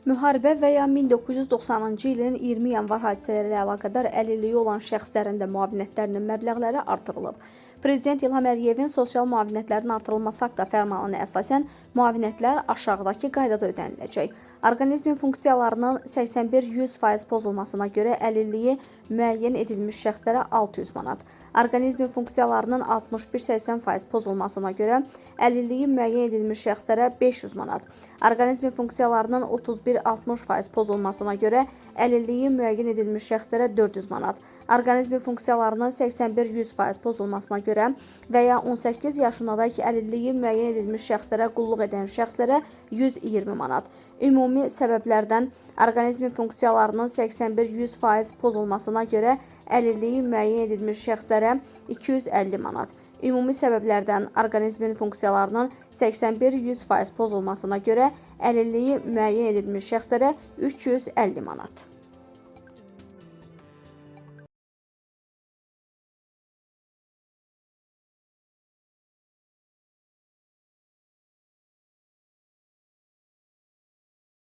Müharibə və ya 1990-cı ilin 20 yanvar hadisələri ilə əlaqədar əlilliyi olan şəxslərin də müavinətlərinin məbləğləri artırılıb. Prezident İlham Əliyevin sosial müavinətlərin artırılması haqqında fərmanına əsasən müavinətlər aşağıdakı qaydada ödəniləcək. Orqanizmin funksiyalarının 81-100% pozulmasına görə əlilliyi müəyyən edilmiş şəxslərə 600 manat. Orqanizmin funksiyalarının 61-80% pozulmasına görə əlilliyi müəyyən edilmiş şəxslərə 500 manat. Orqanizmin funksiyalarının 31-60% pozulmasına görə əlilliyi müəyyən edilmiş şəxslərə 400 manat. Orqanizmin funksiyalarının 81-100% pozulmasına görə və ya 18 yaşındakı əlilliyi müəyyən edilmiş şəxslərə qulluq edən şəxslərə 120 manat. Ümumi səbəblərdən orqanizmin funksiyalarının 81-100% pozulmasına görə əlilliyi müəyyən edilmiş şəxslərə 250 manat. Ümumi səbəblərdən orqanizmin funksiyalarının 81-100% pozulmasına görə əlilliyi müəyyən edilmiş şəxslərə 350 manat.